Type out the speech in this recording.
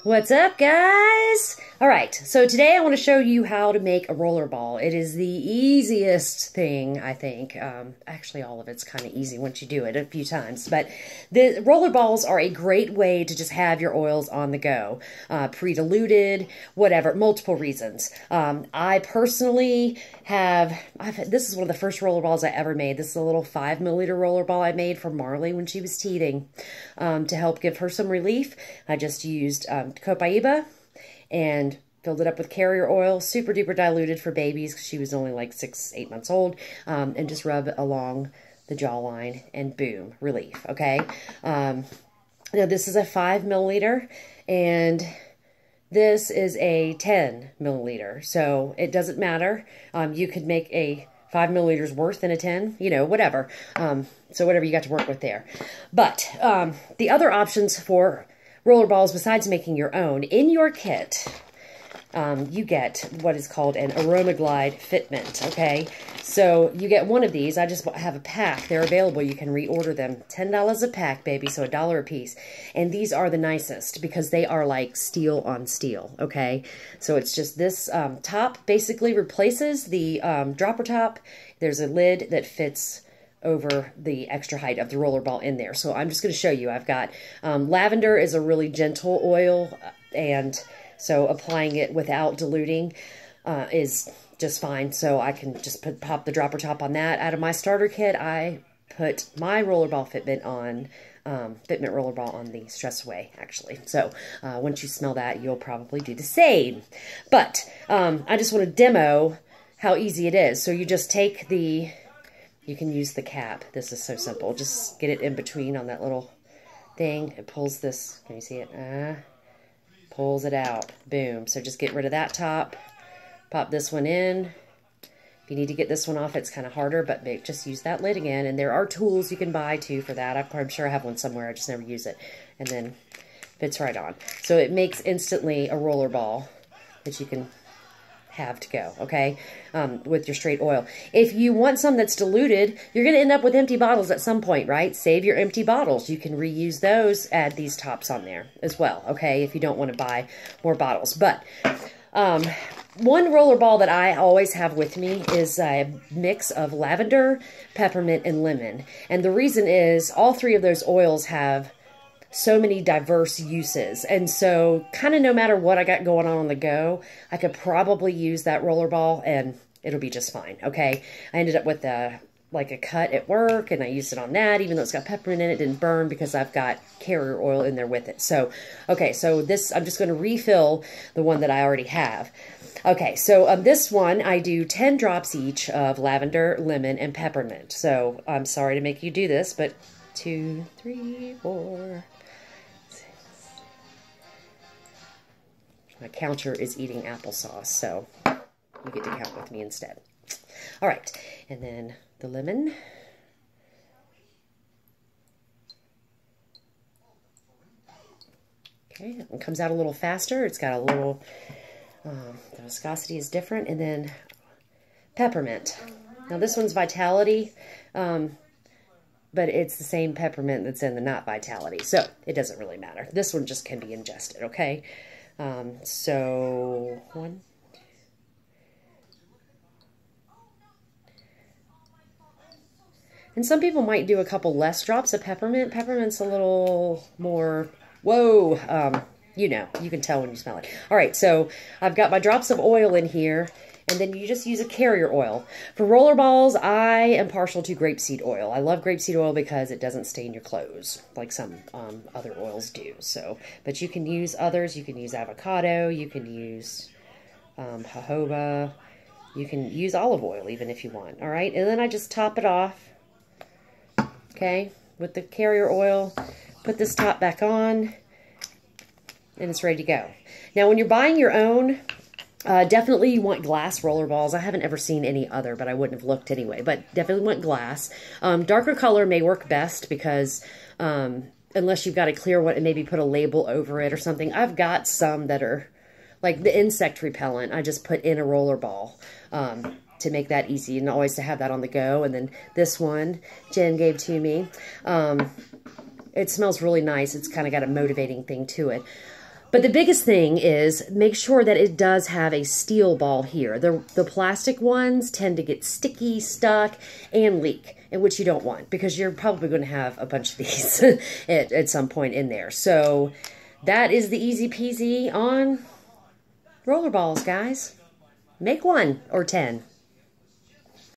What's up, guys? All right, so today I want to show you how to make a rollerball. It is the easiest thing, I think. Actually, all of it's kind of easy once you do it a few times. But the rollerballs are a great way to just have your oils on the go. Pre-diluted, whatever, multiple reasons. I personally this is one of the first rollerballs I ever made. This is a little 5 milliliter rollerball I made for Marley when she was teething. To help give her some relief, I just used copaiba and filled it up with carrier oil, super duper diluted for babies because she was only like 6-8 months old, and just rub it along the jawline and boom, relief, okay? Now this is a 5 milliliter and this is a 10 milliliter, so it doesn't matter. You could make a 5 milliliters worth in a 10, you know, whatever. So whatever you got to work with there. But the other options for rollerballs, besides making your own, in your kit, you get what is called an Aromaglide fitment, okay? So you get one of these. I just have a pack. They're available. You can reorder them. $10 a pack, baby, so $1 a piece. And these are the nicest because they are like steel on steel, okay? So it's just this top basically replaces the dropper top. There's a lid that fits over the extra height of the rollerball in there. So I'm just going to show you. I've got lavender is a really gentle oil, and so applying it without diluting is just fine. So I can just pop the dropper top on that. Out of my starter kit, I put my rollerball fitment on, fitment rollerball on the Stress Away, actually. So once you smell that, you'll probably do the same. But I just want to demo how easy it is. So you just take the... You can use the cap. This is so simple. Just get it in between on that little thing. It pulls this. Can you see it? Pulls it out. Boom. So just get rid of that top. Pop this one in. If you need to get this one off, it's kind of harder, but just use that lid again. And there are tools you can buy, too, for that. I'm sure I have one somewhere. I just never use it. And then fits right on. So it makes instantly a roller ball that you can have to go, okay, with your straight oil. If you want some that's diluted, you're going to end up with empty bottles at some point, right? Save your empty bottles. You can reuse those, add these tops on there as well, okay, if you don't want to buy more bottles. But one rollerball that I always have with me is a mix of lavender, peppermint, and lemon. And the reason is all three of those oils have so many diverse uses, and so kind of no matter what I got going on the go, I could probably use that rollerball and it'll be just fine, okay? I ended up with like a cut at work, and I used it on that, even though it's got peppermint in it, it didn't burn because I've got carrier oil in there with it. So, okay, so this, I'm just going to refill the one that I already have. Okay, so this one, I do 10 drops each of lavender, lemon, and peppermint. So I'm sorry to make you do this, but 2, 3, 4... My counter is eating applesauce, so you get to count with me instead. All right, and then the lemon. Okay, it comes out a little faster. It's got a little, the viscosity is different. And then peppermint. Now this one's Vitality, but it's the same peppermint that's in the not Vitality, so it doesn't really matter. This one just can be ingested, okay? So 1, and some people might do a couple less drops of peppermint. Peppermint's a little more, whoa, you know, you can tell when you smell it. All right, so I've got my drops of oil in here, and then you just use a carrier oil. For rollerballs, I am partial to grapeseed oil. I love grapeseed oil because it doesn't stain your clothes like some other oils do. So, but you can use others. You can use avocado. You can use jojoba. You can use olive oil even if you want. All right, and then I just top it off, okay, with the carrier oil. Put this top back on, and it's ready to go. Now, when you're buying your own, definitely you want glass rollerballs. I haven't ever seen any other, but I wouldn't have looked anyway. But definitely want glass. Darker color may work best because unless you've got a clear one and maybe put a label over it or something. I've got some that are like the insect repellent. I just put in a rollerball to make that easy and always to have that on the go. And then this one Jen gave to me. It smells really nice. It's kind of got a motivating thing to it. But the biggest thing is make sure that it does have a steel ball here. The plastic ones tend to get sticky, stuck, and leak, and which you don't want because you're probably going to have a bunch of these at some point in there. So that is the easy peasy on rollerballs, guys. Make 1 or 10.